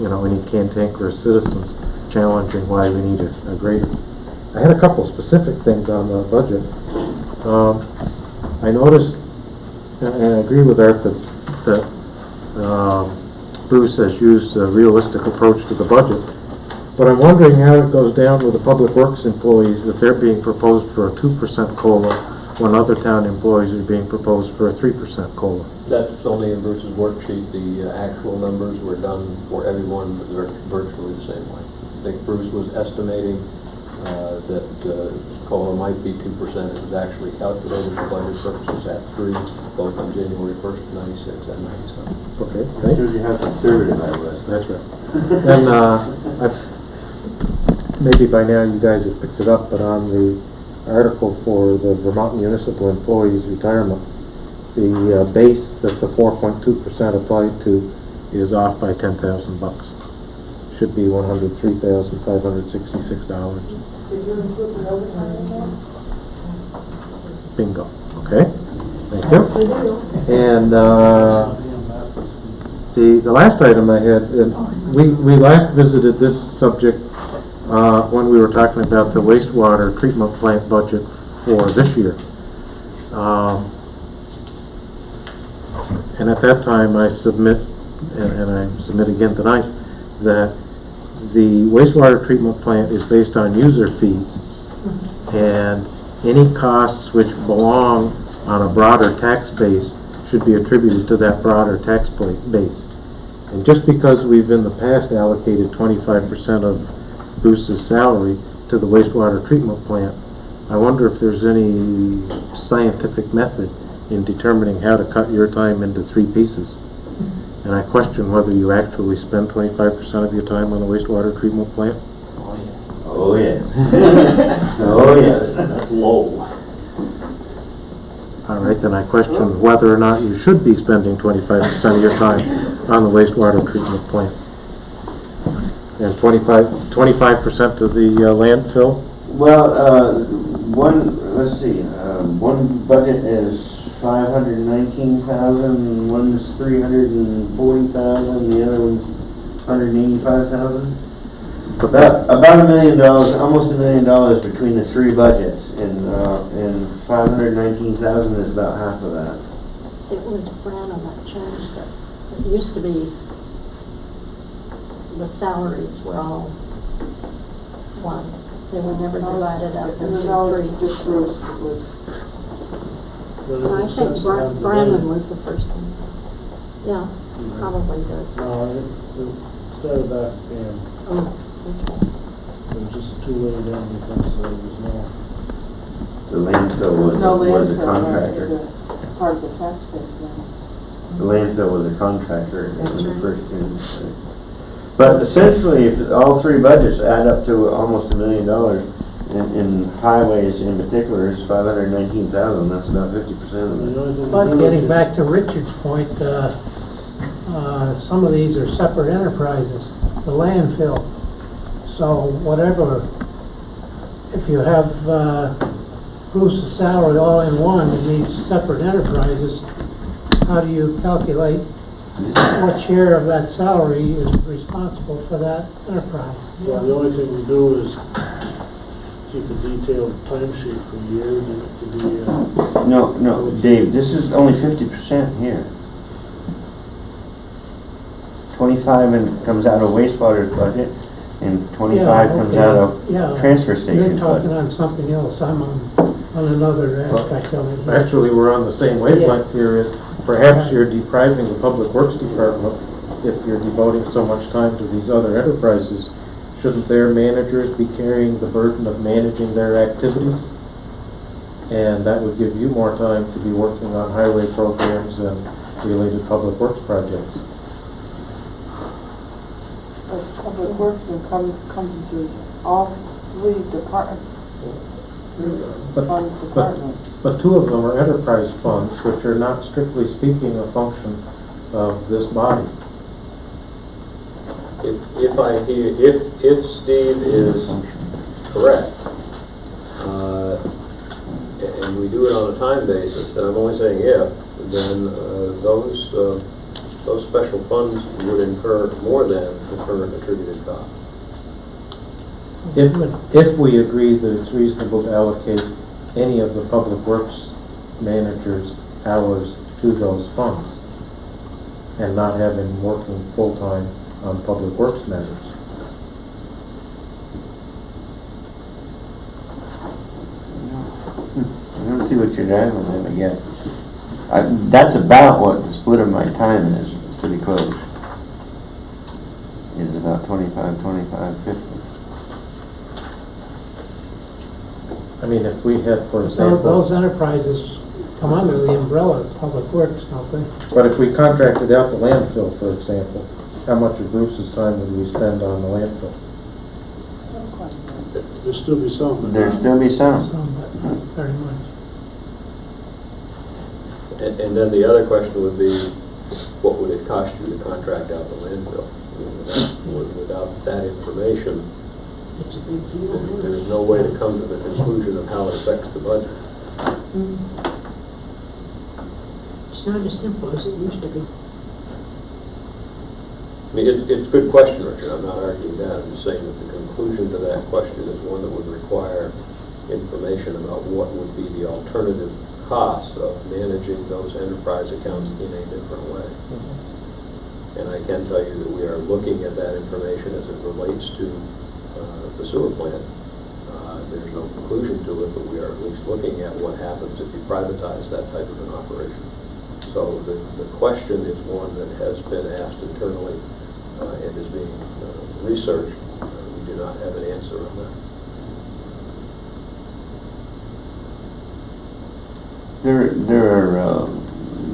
any cantankerous citizens challenging why we need a grader. I had a couple specific things on the budget. I noticed, and I agree with Art that Bruce has used a realistic approach to the budget, but I'm wondering how it goes down with the public works employees that they're being proposed for a 2% COLA when other town employees are being proposed for a 3% COLA. That's only in Bruce's worksheet. The actual numbers were done for everyone virtually the same way. I think Bruce was estimating that COLA might be 2%. It was actually calculated for budget purposes at 3, both on January 1st, 96 and 97. Okay, thanks. Shows you how conservative I was. That's right. And maybe by now you guys have picked it up, but on the article for the Vermont Municipal Employees Retirement, the base that the 4.2% applied to is off by $10,000. Should be $103,566. Did you include the overtime in there? Bingo. Okay. Thank you. And the last item I had, we last visited this subject when we were talking about the wastewater treatment plant budget for this year. And at that time I submit, and I submit again tonight, that the wastewater treatment plant is based on user fees, and any costs which belong on a broader tax base should be attributed to that broader tax base. And just because we've in the past allocated 25% of Bruce's salary to the wastewater treatment plant, I wonder if there's any scientific method in determining how to cut your time into 3 pieces. And I question whether you actually spend 25% of your time on the wastewater treatment plant. Oh, yes. Oh, yes. That's low. All right, then I question whether or not you should be spending 25% of your time on the wastewater treatment plant. And 25% to the landfill? Well, let's see, one budget is 519,000, one's 340,000, the other one's 185,000. About $1 million, almost $1 million between the 3 budgets, and 519,000 is about half of that. It was Branham that changed it. It used to be the salaries were all one. They were never divided up It was into always 3. just Bruce that was. And I think Branham was the first one. Yeah, probably does. No, it started back then. Oh, okay. It was just 2 way down because there was no. The landfill was No the landfill, contractor. right, is it? part of the tax base now. The landfill was a contractor in That's the right. first year. But essentially, if all three budgets add up to almost $1 million, in highways in particular, it's 519,000, that's about 50% of it. But getting back to Richard's point, some of these are separate enterprises, the landfill. So whatever, if you have Bruce's salary all in one and these separate enterprises, how do you calculate what share of that salary is responsible for that enterprise? Well, the only thing we do is keep a detailed timesheet for a year to be, No, Dave, this is only 50% here. 25 comes out of wastewater's budget, and 25 comes out of transfer You're station talking budget. on something else, I'm on another aspect of it. Actually, we're on the same wavelength here, is perhaps you're depriving the Public Works Department if you're devoting so much time to these other enterprises. Shouldn't their managers be carrying the burden of managing their activities? And that would give you more time to be working on highway programs and related public works projects. But Public Works encompasses all three departments. But two of them are enterprise funds, which are not strictly speaking a function of this body. If I hear, if Steve is correct, and we do it on a time basis, and I'm only saying if, then those special funds would incur more than the current attributed cost. If we agree that it's reasonable to allocate any of the Public Works managers' hours to those funds and not have him working full-time on Public Works matters. I don't see what you're driving at, I guess. That's about what the split of my time is, pretty close. It's about 25, 50. I mean, if we had, for So example, those enterprises come under the umbrella of Public Works, don't they? but if we contracted out the landfill, for example, how much of Bruce's time would we spend on the landfill? there'll still be some. but There'd not- still be some. Some, but not very much. And then the other question would be, what would it cost you to contract out the landfill? I mean, without that information, It's a big deal. there's no way to come to the conclusion of how it affects the budget. It's not as simple as it used to be. I mean, it's a good question, Richard, I'm not arguing that, I'm just saying that the conclusion to that question is one that would require information about what would be the alternative cost of managing those enterprise accounts in a different way. And I can tell you that we are looking at that information as it relates to the sewer plant. There's no conclusion to it, but we are at least looking at what happens if you privatize that type of an operation. So the question is one that has been asked internally and is being researched. We do not have an answer on that.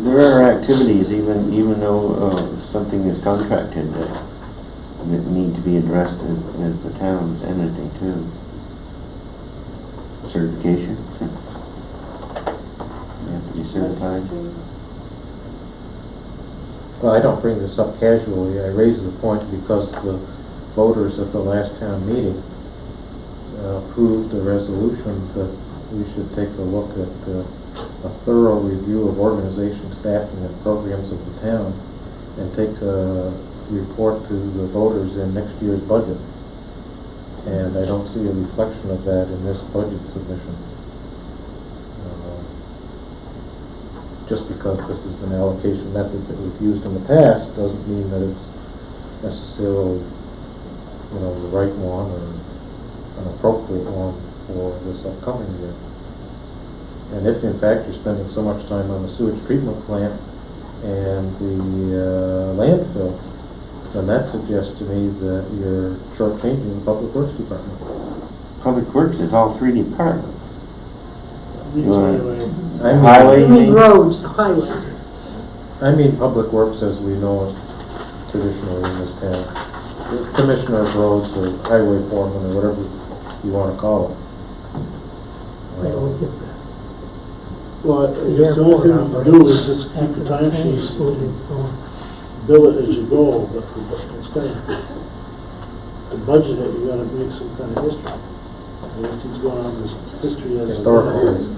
There are activities, even though something is contracted, that need to be addressed as the town's entity too. Certification. You have to be certified. Well, I don't bring this up casually. I raise the point because the voters at the last town meeting approved a resolution that we should take a look at a thorough review of organization, staffing, and programs of the town, and take a report to the voters in next year's budget. And I don't see a reflection of that in this budget submission. Just because this is an allocation method that we've used in the past doesn't mean that it's necessarily, the right one or an appropriate one for this upcoming year. And if in fact you're spending so much time on the sewage treatment plant and the landfill, then that suggests to me that you're shortchanging the Public Works Department. Public Works is all three departments. Anyway, I mean- Highway, You mean roads, highway. I mean public works as we know it traditionally in this town. The Commissioner of roads or highway foreman or whatever you want to call it. They always get that. Well, I guess the only thing you can do is just keep the time sheets, bill it as you go, but it's kind of, to budget it, you gotta make some kind of history. I guess he's going on this history as a. Historical.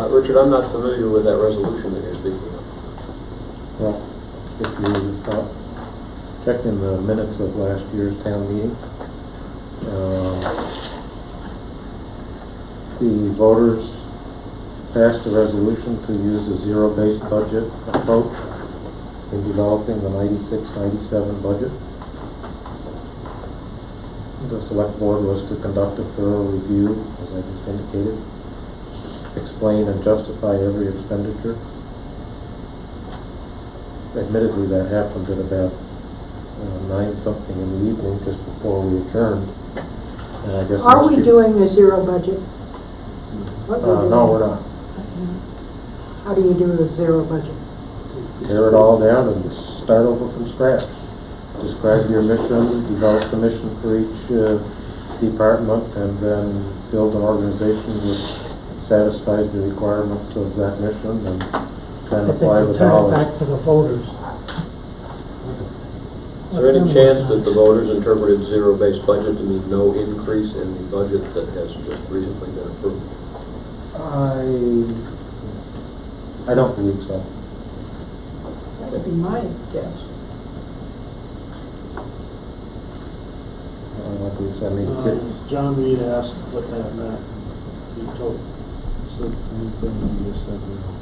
Richard, I'm not familiar with that resolution that you're speaking of. Well, if you check in the minutes of last year's town meeting, the voters passed a resolution to use a zero-based budget approach in developing the 96-97 budget. The select board was to conduct a thorough review, as I just indicated, explain and justify every expenditure. Admittedly, that happened at about 9-something in the evening, just before we adjourned. And I guess Are we doing a zero budget? What we're no, doing? we're not. How do you do a zero budget? Tear it all down and start over from scratch. Describe your mission, develop the mission for each department, and then build an organization which satisfies the requirements of that mission and then apply the Turn it dollars. back to the voters. Is there any chance that the voters interpreted zero-based budget to mean no increase in the budget that has just recently been approved? I don't believe so. That would be my guess. I don't believe so. I mean, John Reed asked what that meant. He told, said anything he just said, you know.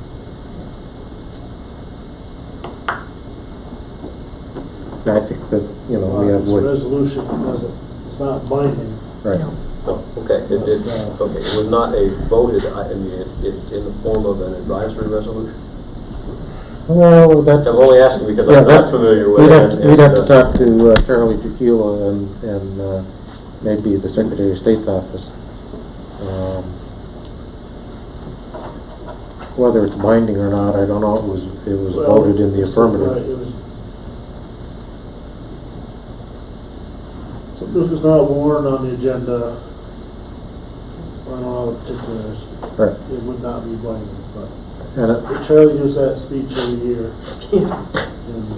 I think that, we have It's a what, resolution, it's not binding. right. No, okay, it was not a voted, I mean, it's in the form of an advisory resolution? Well, that's. I'm only asking because Yeah, I'm not familiar with it. We'd have to talk to Charlie Tequila and maybe the Secretary of State's office. Whether it's binding or not, I don't know. It was voted in the Right, affirmative. So this is not warned on the agenda, on all the particulars. Right. It would not be binding, but And Charlie gives that speech every year. And,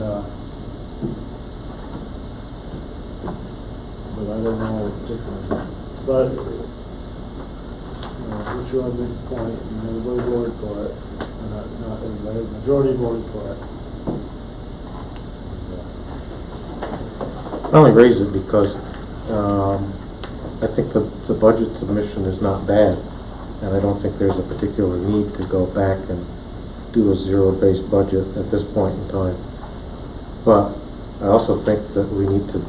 but I don't know particularly. But, which one big point, and everybody voted for it. Not everybody, majority voted for it. I only raise it because I think the budget submission is not bad, and I don't think there's a particular need to go back and do a zero-based budget at this point in time. But I also think that we need to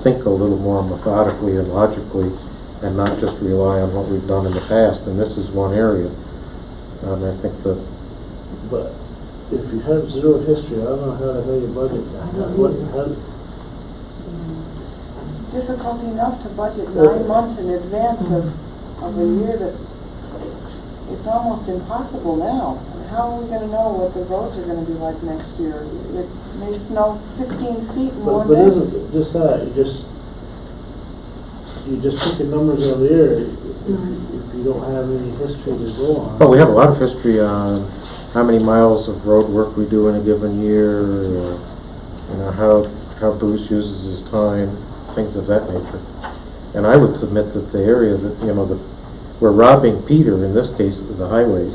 think a little more methodically and logically and not just rely on what we've done in the past, and this is one area. And I think that... But if you have zero history, I don't know how the hell you budget that. It's difficult enough to budget 9 months in advance of a year that it's almost impossible now. How are we going to know what the roads are going to be like next year? It may snow 15 feet in one But day. isn't it just that, you're just picking numbers out of the air if you don't have any history to go on. Well, we have a lot of history on how many miles of road work we do in a given year, how Bruce uses his time, things of that nature. And I would submit that the area that, we're robbing Peter, in this case, the highways,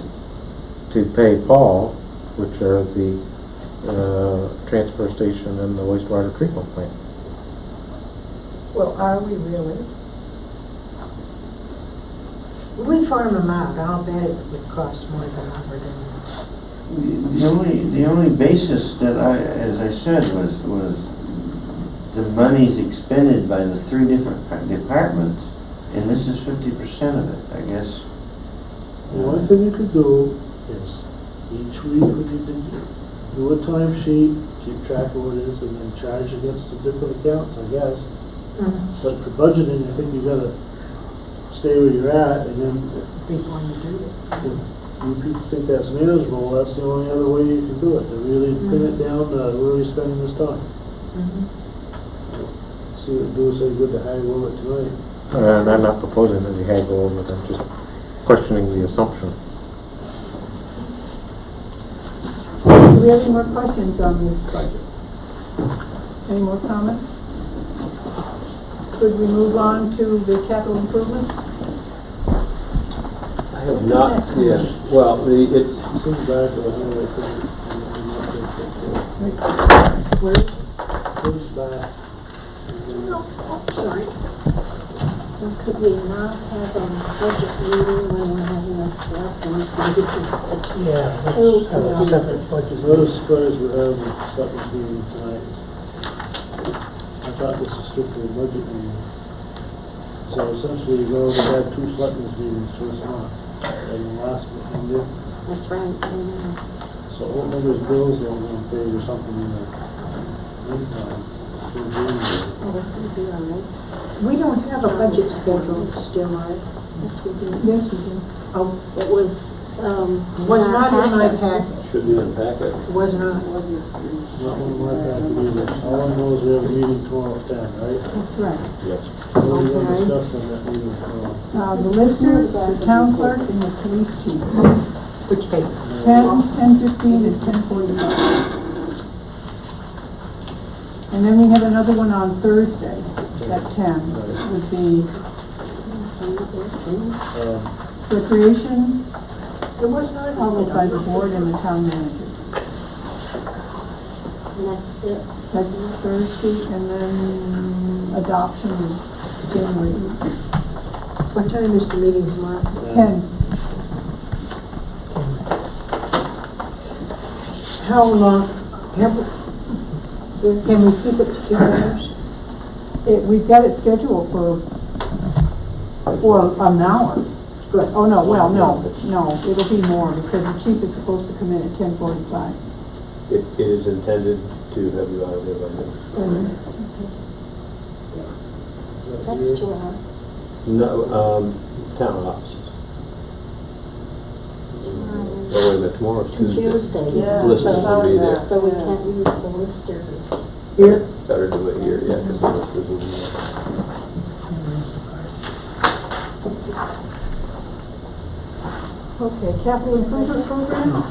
to pay Paul, which are the transfer station and the wastewater treatment plant. Well, are we really? We farm them out, I'll bet it would cost more than what we're doing. The only basis that as I said, was the monies expended by the 3 different departments, and this is 50% of it, I guess. The only thing you could do is each week when you do a time sheet, keep track of what it is, and then charge against the different accounts, I guess. But for budgeting, I think you gotta stay where you're at, and then Before you do it. if you people think that's manageable, that's the only other way you can do it, to really pin it down, where are you spending this time? See what do us any good to haggle over it tonight. And I'm not proposing any haggle over it, I'm just questioning the assumption. Do we have any more questions on this budget? Any more comments? Could we move on to the capital improvements? I have not, yeah, well, it's, Seems back to the highway thing. Where, Goes back. Sorry. And could we not have a budget meeting when we're having a selectmen's meeting? Yeah, It's let's too have a confusing. separate budget. Notice surprised we're having a separate meeting tonight. I thought this was strictly a budget meeting. So essentially, we already had two selectmen's meetings first month, and the last one did. That's right. So what numbers bills are going to pay or something in the meantime? Oh, that would be all right. we don't have a budget schedule still, right? Yes, we do. Yes, we do. Oh, It was, was not in my packet. pack, should be in packet. was not. Not one of my packet either. All I know is we have a meeting tomorrow at 10, right? That's right. Yes. What are we going to Okay. discuss on that meeting tomorrow? The listers, the town clerk, and the police chief. Which paper? 10:15, and 10:45. And then we have another one on Thursday at 10, with the recreation, It was not in followed by the the board and the town manager. And that's it. That's Thursday, and then adoption is January What time is the meeting tomorrow? 10. How long, can we keep it to 2 hours? We've got it scheduled for an hour. Good. Oh, no, well, no, it'll be more, because the chief is supposed to come in at 10:45. It is intended to have you out of there by then. That's 2 hours. No, town offices. Oh, wait a minute, tomorrow's Tuesday. Tuesday. Yeah. Listers will be there. So we can't use the listers. Here? Better do it here, yeah, because the listers will be there. Okay, capital improvement program?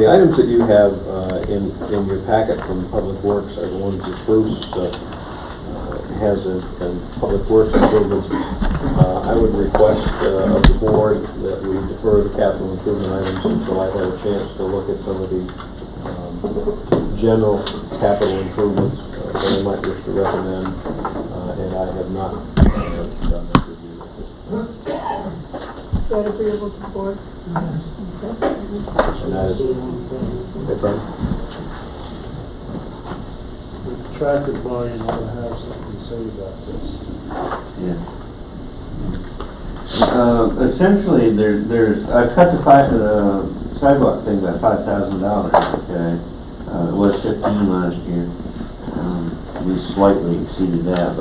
The items that you have in your packet from Public Works are the ones that Bruce has in Public Works improvements. I would request of the board that we defer the capital improvement items until I've had a chance to look at some of the general capital improvements that I might wish to recommend, and I have not done that review at this point. Is that agreeable to the board? And that is, okay, Frank? The traffic volume ought to have something to say about this. Yeah. Essentially, I cut the sidewalk thing by $5,000, okay? It was 15 last year. We slightly exceeded that,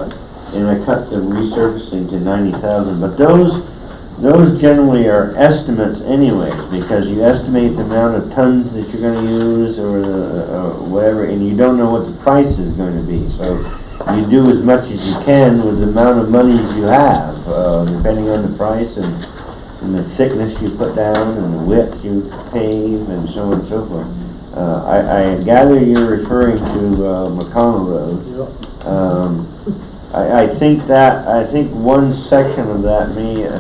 and I cut the resurfacing to 90,000, but those generally are estimates anyways, because you estimate the amount of tons that you're going to use or whatever, and you don't know what the price is going to be. So you do as much as you can with the amount of money you have, depending on the price and the thickness you put down and the width you pave and so on and so forth. I gather you're referring to McConnell Road. Yep. I think one section of that I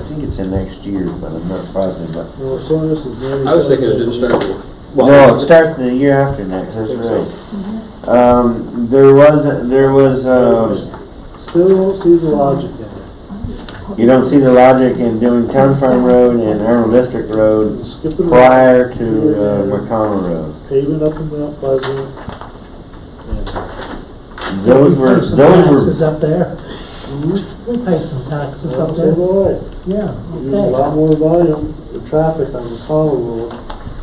think it's in next year, but I'm not positive. But No, so this is very. I was thinking it didn't start with. no, it starts the year after next. That's right. There was. Still don't see the logic in it. You don't see the logic in doing Town Farm Road and Arnold District Road Skip it prior around. to McConnell Road. Paving up in Mount Pleasant. Those We pay some taxes up there. We pay some taxes up So there. do I. Yeah, Use a okay. lot more volume of traffic on McConnell Road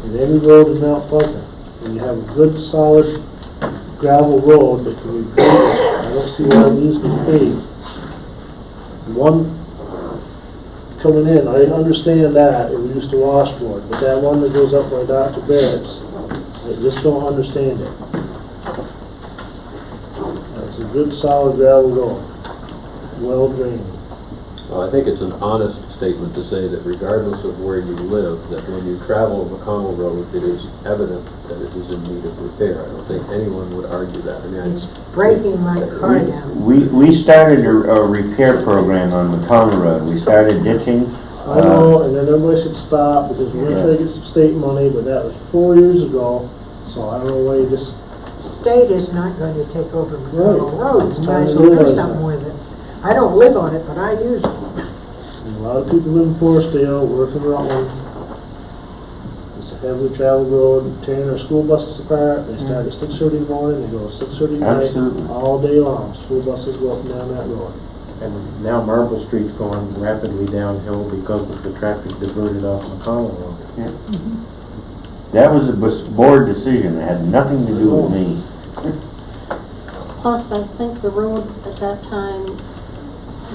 in any road in Mount Pleasant, and you have a good, solid gravel road that can be paved, I don't see why it needs to be paved. One coming in, I understand that, it was used to washboard, but that one that goes up by Dr. Barrett's, I just don't understand it. It's a good, solid gravel road, well drained. Well, I think it's an honest statement to say that regardless of where you live, that when you travel McConnell Road, it is evident that it is in need of repair. I don't think anyone would argue that. I mean, It's breaking my car down. We started a repair program on McConnell Road. We started ditching. I know, and then everybody should stop, because we're gonna try to get some state money, but that was 4 years ago, so I don't know why you just, State is not going to take over McConnell Right. Road, you might as well do something with it. I don't live on it, but I use it. and a lot of people live in Forestdale, work in Rutland. It's a heavily traveled road, tearing our school buses apart, they start at 6:30 in the morning, they go 6:30 at night, Absolutely. all day long. School buses go up and down that road. And now Marble Street's going rapidly downhill because of the traffic diverted off McConnell Road. That was a board decision, it had nothing to do with me. Plus, I think the road at that time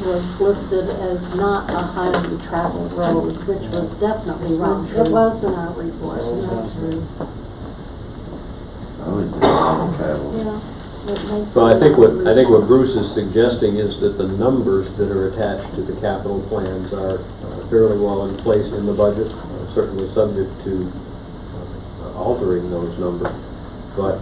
was listed as not a highly traveled road, which was definitely wrong. It was in our report. I was doing travel. Yeah. It makes So I think sense. what Bruce is suggesting is that the numbers that are attached to the capital plans are fairly well in place in the budget, certainly subject to altering those numbers. But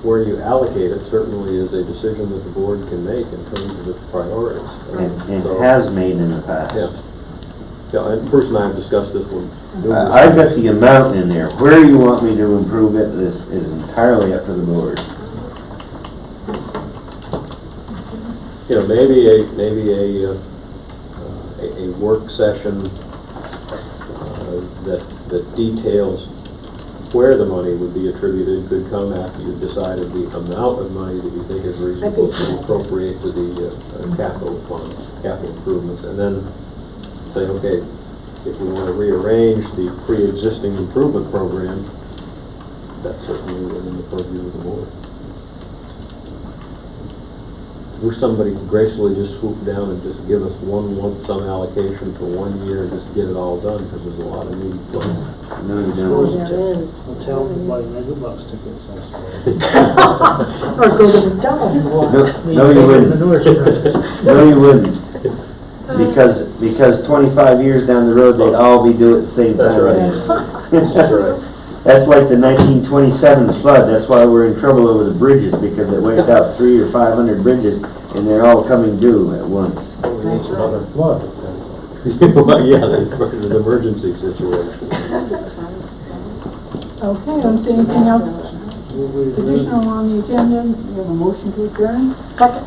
where you allocate it certainly is a decision that the board can make in terms of its priorities. And So- has made in the past. Yeah. Yeah, and Bruce and I have discussed this one numerous I've got times. the amount in there. Where you want me to improve it is entirely up to the board. You know, maybe a work session that details where the money would be attributed could come after you've decided the amount of money that you think is reasonable to appropriate to the capital fund, capital improvements, and then say, okay, if we want to rearrange the pre-existing improvement program, that's certainly within the purview of the board. Wish somebody could gracefully just swoop down and just give us one lump sum allocation for 1 year and just get it all done, because there's a lot of need for it. No, you Oh, don't. there is. I'll tell them to buy megabucks tickets, I swear. Or go to McDonald's. No, you wouldn't. No, you wouldn't. Because 25 years down the road, they'd all be doing it at the same time. That's right. That's like the 1927 flood. That's why we're in trouble over the bridges, because it wiped out 300 or 500 bridges, and they're all coming due at once. We need some other flood, it sounds like. Well, yeah, that's an emergency situation. Okay, I don't see anything else additional on the agenda. We have a motion to adjourn. Second.